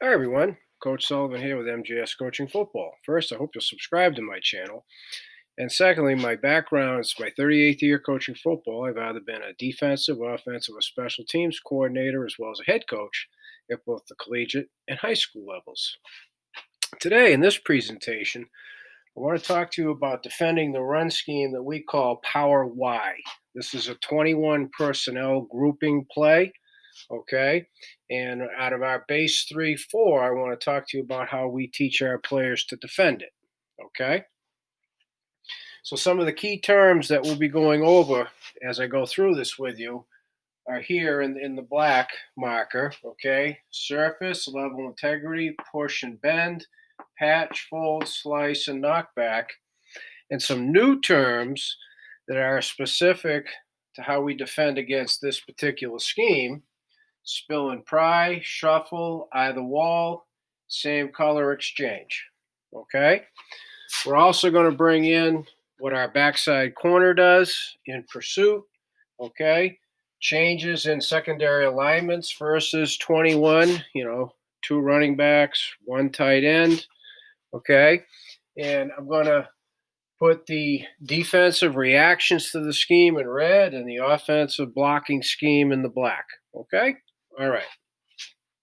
Hi, everyone. Coach Sullivan here with MJS Coaching Football. First, I hope you'll subscribe to my channel. And secondly, my background is my 38th year coaching football. I've either been a defensive, offensive, or special teams coordinator, as well as a head coach at both the collegiate and high school levels. Today, in this presentation, I want to talk to you about defending the run scheme that we call Power Y. This is a 21 personnel grouping play. Okay. And out of our base 3-4, I want to talk to you about how we teach our players to defend it. Okay. So, some of the key terms that we'll be going over as I go through this with you are here in the black marker. Okay. Surface, level integrity, push and bend, patch, fold, slice, and knockback. And some new terms that are specific to how we defend against this particular scheme: spill and pry, shuffle, either wall, same color exchange. Okay. We're also going to bring in what our backside corner does in pursuit. Okay. Changes in secondary alignments versus 21, two running backs, one tight end. Okay. And I'm going to put the defensive reactions to the scheme in red and the offensive blocking scheme in the black. Okay. All right.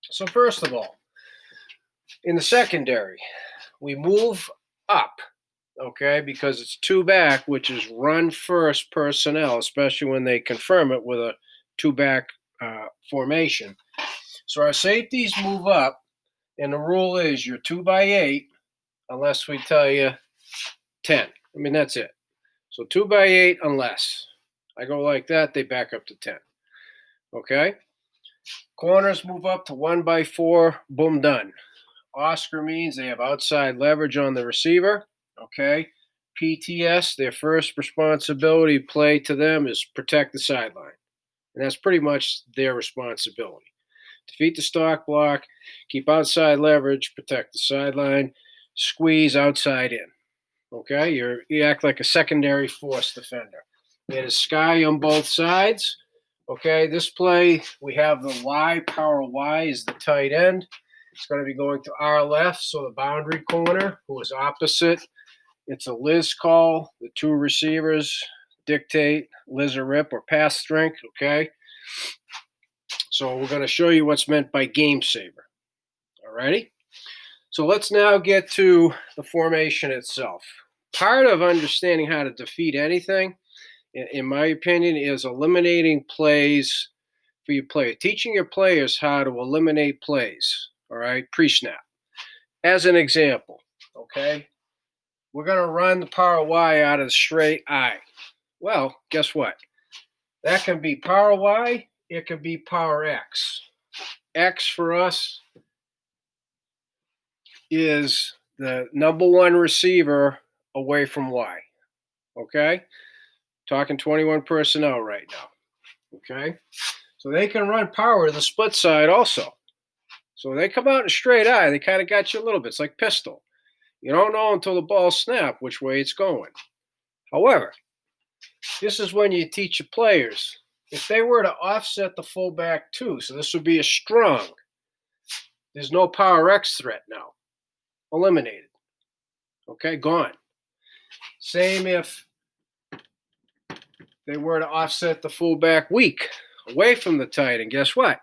So first of all, in the secondary, we move up, okay, because it's two back, which is run first personnel, especially when they confirm it with a two back formation. So our safeties move up, and the rule is you're 2x8 unless we tell you 10. I mean, that's it. So 2x8 unless I go like that, they back up to 10. Okay. Corners move up to 1x4, boom, done. Oscar means they have outside leverage on the receiver. Okay. PTS, their first responsibility play to them is protect the sideline. And that's pretty much their responsibility. Defeat the stock block, keep outside leverage, protect the sideline, squeeze outside in. Okay. You act like a secondary force defender. It is sky on both sides. Okay, this play, we have the Y, Power Y is the tight end. It's going to be going to our left, so the boundary corner, who is opposite. It's a Liz call. The two receivers dictate Liz or rip or pass strength, okay? So we're going to show you what's meant by game saver. All righty? So let's now get to the formation itself. Part of understanding how to defeat anything, in my opinion, is eliminating plays for your player. Teaching your players how to eliminate plays, all right, pre-snap. As an example, okay, we're going to run the Power Y out of the straight I. Well, guess what? That can be Power Y, it can be Power X. X for us is the number one receiver away from Y, okay? Talking 21 personnel right now, okay? So they can run power to the split side also. So when they come out in straight I, they kind of got you a little bit. It's like pistol. You don't know until the ball snaps which way it's going. However, this is when you teach your players. If they were to offset the fullback too, so this would be a strong, there's no Power X threat now. Eliminated. Okay, gone. Same if they were to offset the fullback weak, away from the tight end. Guess what?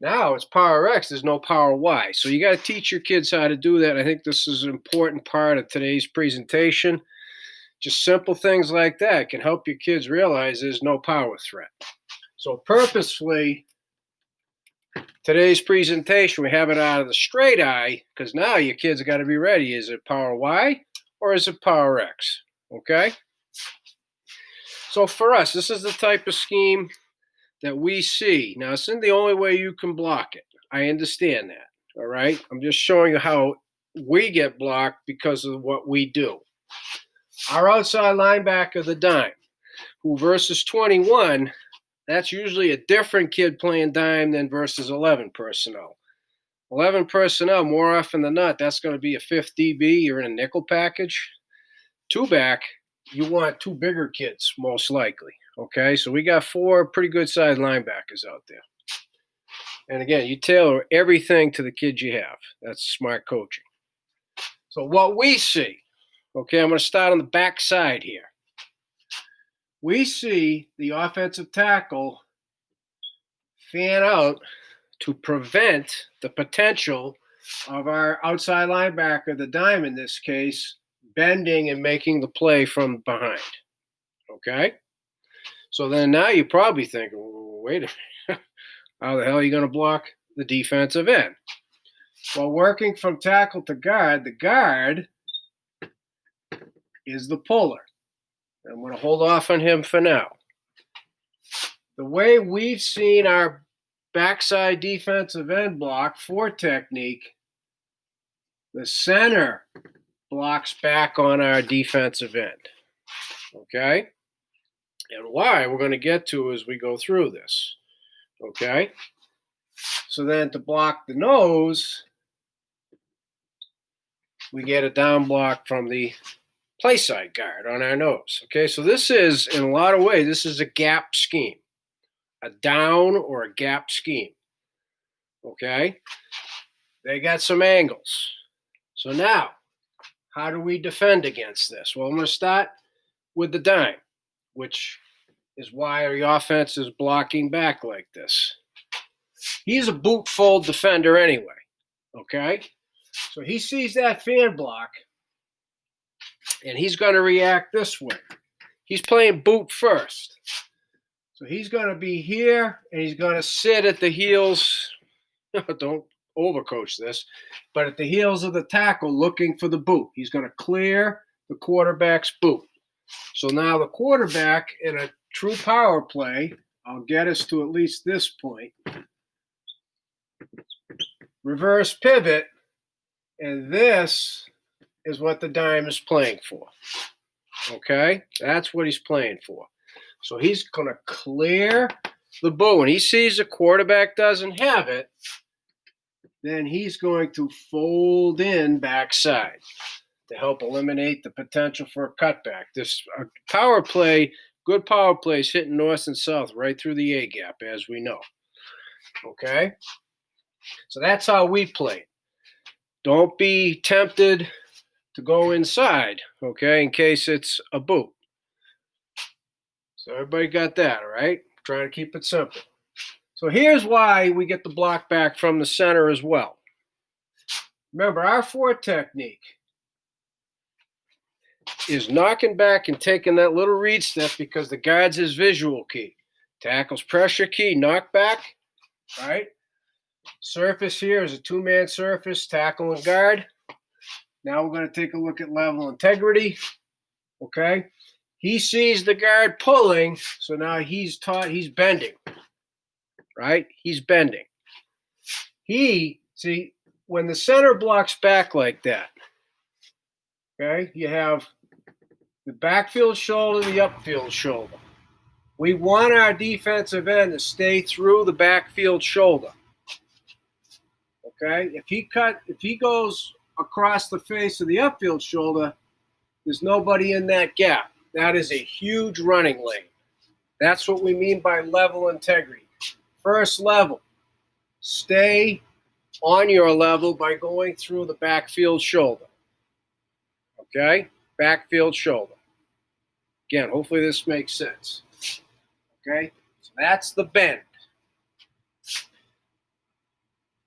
Now it's Power X, there's no Power Y. So you got to teach your kids how to do that. I think this is an important part of today's presentation. Just simple things like that can help your kids realize there's no power threat. So purposefully, today's presentation, we have it out of the straight I, because now your kids got to be ready. Is it Power Y or is it Power X? Okay? So for us, this is the type of scheme that we see. Now, this isn't the only way you can block it. I understand that. All right. I'm just showing you how we get blocked because of what we do. Our outside linebacker, the dime, who versus 21, that's usually a different kid playing dime than versus 11 personnel. 11 personnel, more often than not, that's going to be a fifth DB. You're in a nickel package. Two back, you want two bigger kids, most likely. Okay, so we got four pretty good sized linebackers out there. And again, you tailor everything to the kid you have. That's smart coaching. So what we see, okay, I'm going to start on the back side here. We see the offensive tackle fan out to prevent the potential of our outside linebacker, the dime in this case, bending and making the play from behind. Okay? So then now you probably think, wait a minute, how the hell are you going to block the defensive end? Well, working from tackle to guard, the guard is the puller. I'm going to hold off on him for now. The way we've seen our backside defensive end block for technique, the center blocks back on our defensive end. Okay? And why we're going to get to as we go through this. Okay? So then to block the nose, we get a down block from the play side guard on our nose. Okay, so this is, in a lot of ways, this is a gap scheme, a down or a gap scheme. Okay, they got some angles. So now, how do we defend against this? Well, I'm going to start with the dime, which is why the offense is blocking back like this. He's a boot fold defender anyway. Okay, so he sees that fan block, and he's going to react this way. He's playing boot first. So he's going to be here, and he's going to sit at the heels. Don't overcoach this, but at the heels of the tackle looking for the boot. He's going to clear the quarterback's boot. So now the quarterback in a true power play, I'll get us to at least this point, reverse pivot, and this is what the dime is playing for. Okay? That's what he's playing for. So he's going to clear the boot. When he sees the quarterback doesn't have it, then he's going to fold in backside to help eliminate the potential for a cutback. This power play, good power plays hitting north and south right through the A gap, as we know. Okay? So that's how we play. Don't be tempted to go inside, okay, in case it's a boot. So everybody got that, all right? Trying to keep it simple. So here's why we get the block back from the center as well. Remember, our 4 technique is knocking back and taking that little read step because the guard's his visual key. Tackle's pressure key, knock back, right? Surface here is a 2-man surface, tackle and guard. Now we're going to take a look at level integrity, okay? He sees the guard pulling, so now he's bending, right? He's bending. See, when the center blocks back like that, okay, you have the backfield shoulder, the upfield shoulder. We want our defensive end to stay through the backfield shoulder. Okay? If he goes across the face of the upfield shoulder, there's nobody in that gap. That is a huge running lane. That's what we mean by level integrity. First level, stay on your level by going through the backfield shoulder. Okay? Backfield shoulder. Again, hopefully this makes sense. Okay? So that's the bend.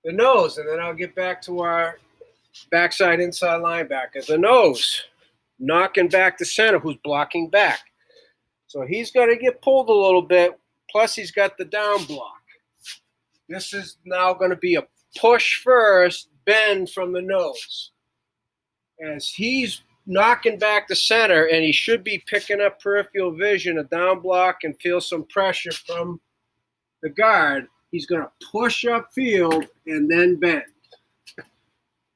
The nose, and then I'll get back to our backside inside linebacker. The nose, knocking back the center who's blocking back. So he's going to get pulled a little bit, plus he's got the down block. This is now going to be a push first, bend from the nose. As he's knocking back the center, and he should be picking up peripheral vision, a down block, and feel some pressure from the guard, he's going to push upfield and then bend.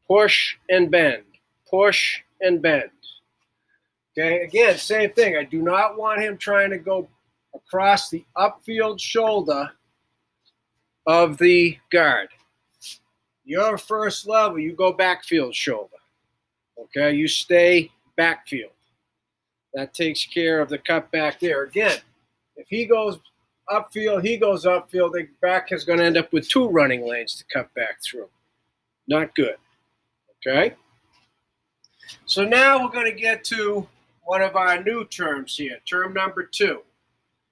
Push and bend. Push and bend. Okay, again, same thing. I do not want him trying to go across the upfield shoulder of the guard. Your first level, you go backfield shoulder. Okay, you stay backfield. That takes care of the cut back there. Again, if he goes upfield, he goes upfield, the back is going to end up with 2 running lanes to cut back through. Not good. Okay? So now we're going to get to one of our new terms here. Term number 2.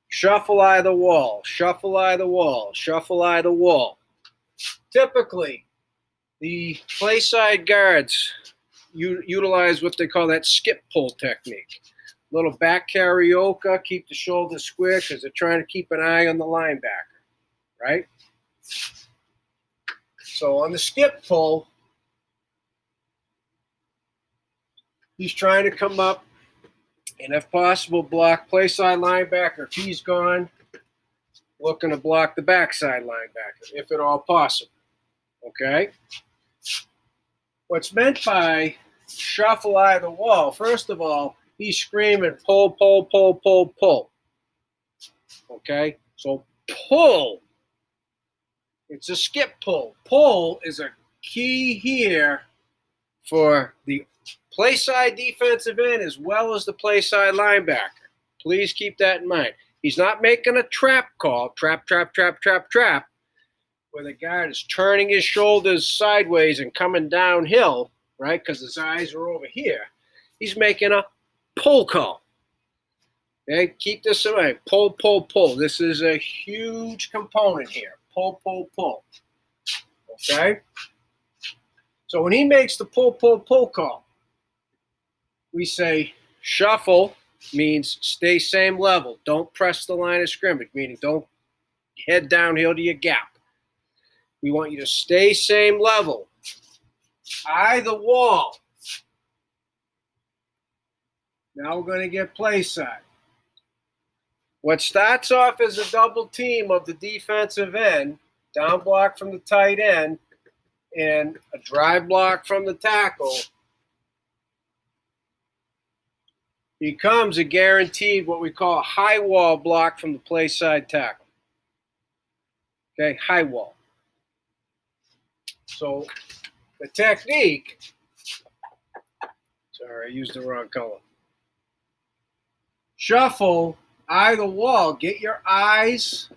Shuffle eye the wall, shuffle eye the wall, shuffle eye the wall. Typically, the play side guards utilize what they call that skip pull technique. Little back karaoke, keep the shoulders square because they're trying to keep an eye on the linebacker, right? So on the skip pull, he's trying to come up and, if possible, block play side linebacker. If he's gone, looking to block the backside linebacker, if at all possible. Okay? What's meant by shuffle eye the wall, first of all, he's screaming pull, pull, pull, pull, pull. Okay? So pull. It's a skip pull. Pull is a key here for the play side defensive end as well as the play side linebacker. Please keep that in mind. He's not making a trap call, trap, trap, trap, trap, trap, where the guard is turning his shoulders sideways and coming downhill, right, because his eyes are over here. He's making a pull call. Okay, keep this in mind. Pull, pull, pull. This is a huge component here. Pull, pull, pull. Okay? So when he makes the pull, pull, pull call, we say shuffle means stay same level. Don't press the line of scrimmage, meaning don't head downhill to your gap. We want you to stay same level. Eye the wall. Now we're going to get play side. What starts off as a double team of the defensive end, down block from the tight end, and a drive block from the tackle, becomes a guaranteed what we call a high wall block from the play side tackle. Okay, high wall. So the technique, sorry, I used the wrong color. Shuffle, eye the wall. Get your eyes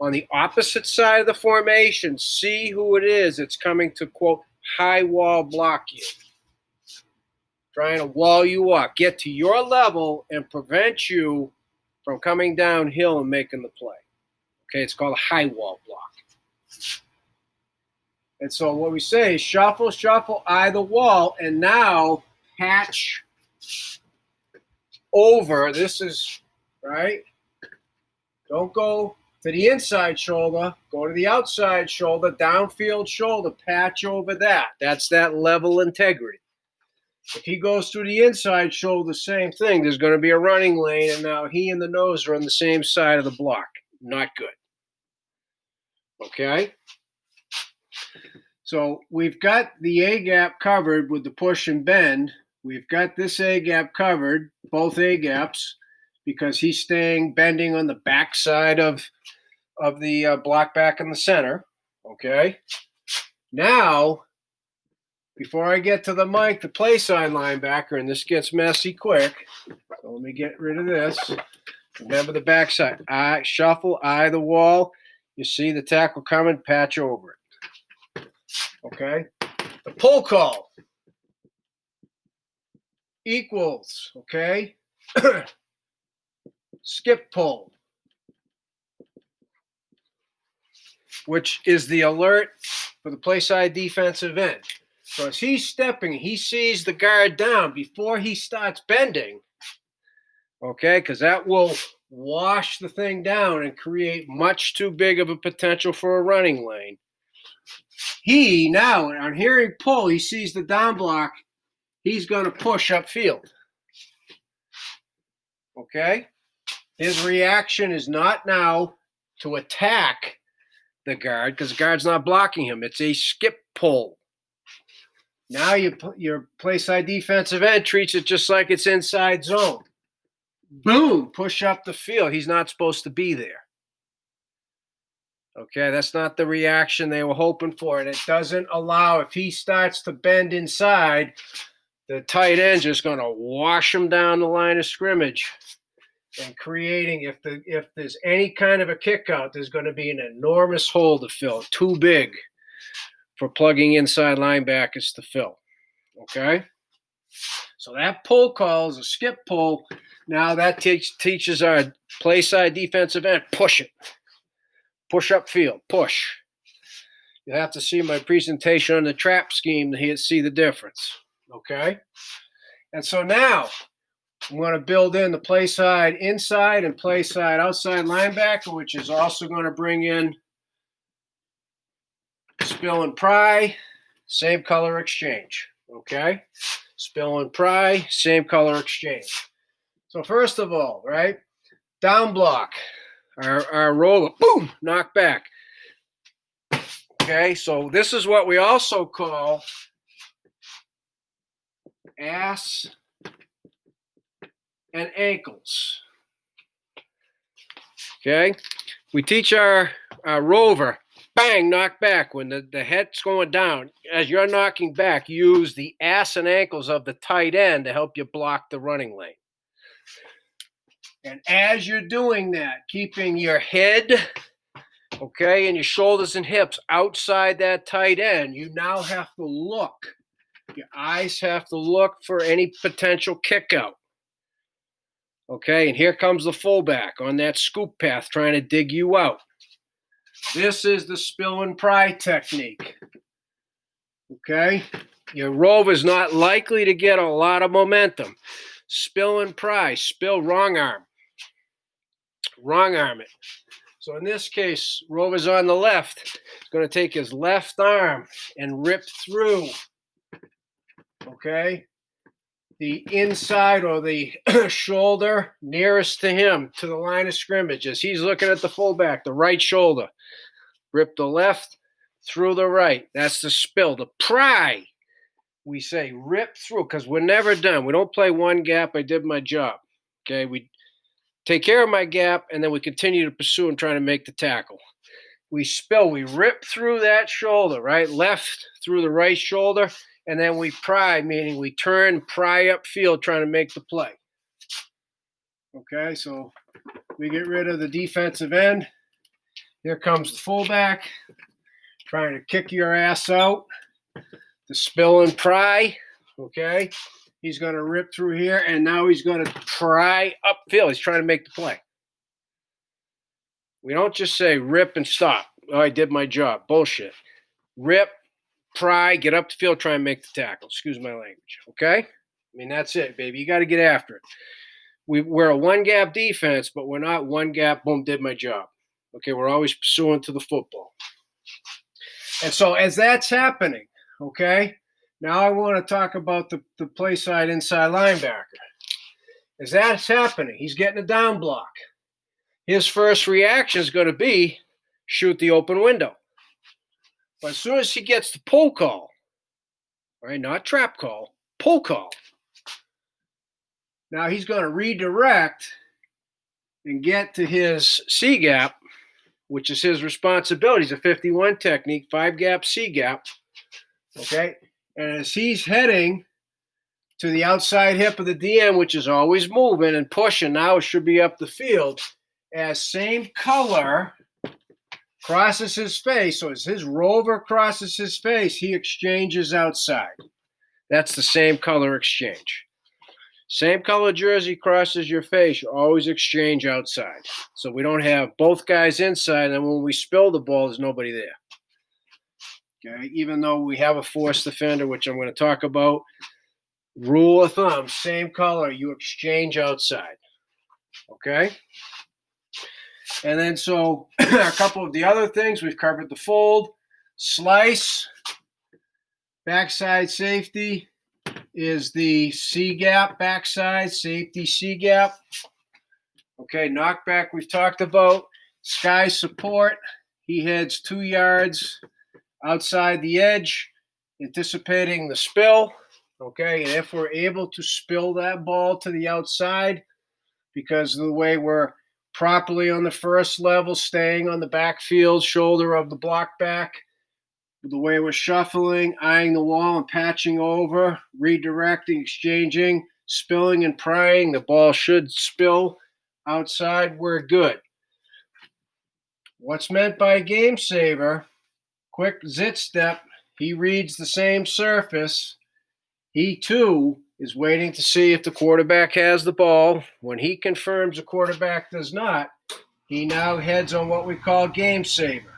on the opposite side of the formation. See who it is that's coming to, quote, high wall block you. Trying to wall you up, get to your level and prevent you from coming downhill and making the play. Okay, it's called a high wall block. And so what we say is shuffle, shuffle, eye the wall, and now patch over. This is, right? Don't go to the inside shoulder. Go to the outside shoulder, downfield shoulder, patch over that. That's that level integrity. If he goes through the inside shoulder, same thing. There's going to be a running lane, and now he and the nose are on the same side of the block. Not good. Okay? So we've got the A-gap covered with the push and bend. We've got this A-gap covered, both A-gaps, because he's staying bending on the backside of the block back in the center. Okay? Now, before I get to the mic, the play side linebacker, and this gets messy quick, so let me get rid of this. Remember the backside. Eye, shuffle, eye the wall. You see the tackle coming, patch over it. Okay? The pull call equals, okay? Skip pull, which is the alert for the play side defensive end. So as he's stepping, he sees the guard down before he starts bending, okay, because that will wash the thing down and create much too big of a potential for a running lane. He now, on hearing pull, he sees the down block, he's going to push upfield. Okay? His reaction is not now to attack the guard because the guard's not blocking him. It's a skip pull. Now your play side defensive end treats it just like it's inside zone. Boom, push up the field. He's not supposed to be there. Okay, that's not the reaction they were hoping for. And it doesn't allow, if he starts to bend inside, the tight end's just going to wash him down the line of scrimmage. and creating, if there's any kind of a kick out, there's going to be an enormous hole to fill, too big for plugging inside linebackers to fill. Okay? So that pull call is a skip pull. Now that teaches our play side defensive end, push it. Push upfield, push. You have to see my presentation on the trap scheme to see the difference. Okay? And so now I'm going to build in the play side inside and play side outside linebacker, which is also going to bring in spill and pry, same color exchange. Okay? Spill and pry, same color exchange. So first of all, right, down block, our roller, boom, knock back. Okay, so this is what we also call ass and ankles. Okay, we teach our rover, bang, knock back. When the head's going down, as you're knocking back, use the ass and ankles of the tight end to help you block the running lane. And as you're doing that, keeping your head, okay, and your shoulders and hips outside that tight end, you now have to look. Your eyes have to look for any potential kick out. Okay, and here comes the fullback on that scoop path trying to dig you out. This is the spill and pry technique. Okay, your rover's not likely to get a lot of momentum. Spill and pry, spill, wrong arm. Wrong arm it. So in this case, rover's on the left. He's going to take his left arm and rip through, okay, the inside or the shoulder nearest to him to the line of scrimmage. As he's looking at the fullback, the right shoulder. Rip the left through the right. That's the spill. The pry, we say rip through, because we're never done. We don't play one gap. I did my job. Okay, we take care of my gap, and then we continue to pursue and try to make the tackle. We spill. We rip through that shoulder, right? Left through the right shoulder, and then we pry, meaning we turn, pry upfield, trying to make the play. Okay, so we get rid of the defensive end. Here comes the fullback, trying to kick your ass out. The spill and pry, okay? He's going to rip through here, and now he's going to pry upfield. He's trying to make the play. We don't just say rip and stop. Oh, I did my job. Bullshit. Rip, pry, get up the field, try and make the tackle. Excuse my language, okay? I mean, that's it, baby. You got to get after it. We're a one-gap defense, but we're not one-gap, boom, did my job. Okay, we're always pursuing to the football. And so as that's happening, okay, now I want to talk about the play side inside linebacker. As that's happening, he's getting a down block. His first reaction is going to be shoot the open window. But as soon as he gets the pull call, right, not trap call, pull call, now he's going to redirect and get to his C gap, which is his responsibility. It's a 51 technique, 5-gap C gap. Okay? And as he's heading to the outside hip of the DM, which is always moving and pushing, now it should be up the field, as same color crosses his face. So as his rover crosses his face, he exchanges outside. That's the same color exchange. Same color jersey crosses your face, you always exchange outside. So we don't have both guys inside, and when we spill the ball, there's nobody there. Okay, even though we have a force defender, which I'm going to talk about, rule of thumb, same color, you exchange outside. Okay? And then so a couple of the other things, we've covered the fold, slice, backside safety, is the C gap backside, safety C gap. Okay, knockback we've talked about. Sky support, he heads 2 yards outside the edge, anticipating the spill. Okay, and if we're able to spill that ball to the outside, because of the way we're properly on the first level, staying on the backfield shoulder of the block back, the way we're shuffling, eyeing the wall and patching over, redirecting, exchanging, spilling and prying, the ball should spill outside, we're good. What's meant by game saver? Quick zit step. He reads the same surface. He too is waiting to see if the quarterback has the ball. When he confirms the quarterback does not, he now heads on what we call game saver.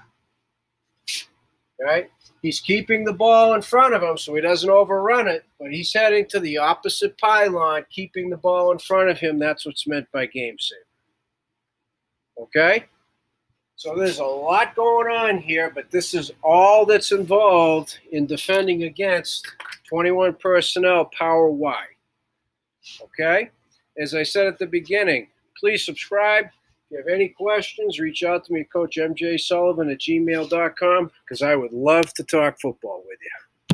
Right? He's keeping the ball in front of him so he doesn't overrun it, but he's heading to the opposite pylon, keeping the ball in front of him. That's what's meant by game saver. Okay? So there's a lot going on here, but this is all that's involved in defending against 21 personnel power Y. Okay? As I said at the beginning, please subscribe. If you have any questions, reach out to me, Coach MJ Sullivan at gmail.com, because I would love to talk football with you.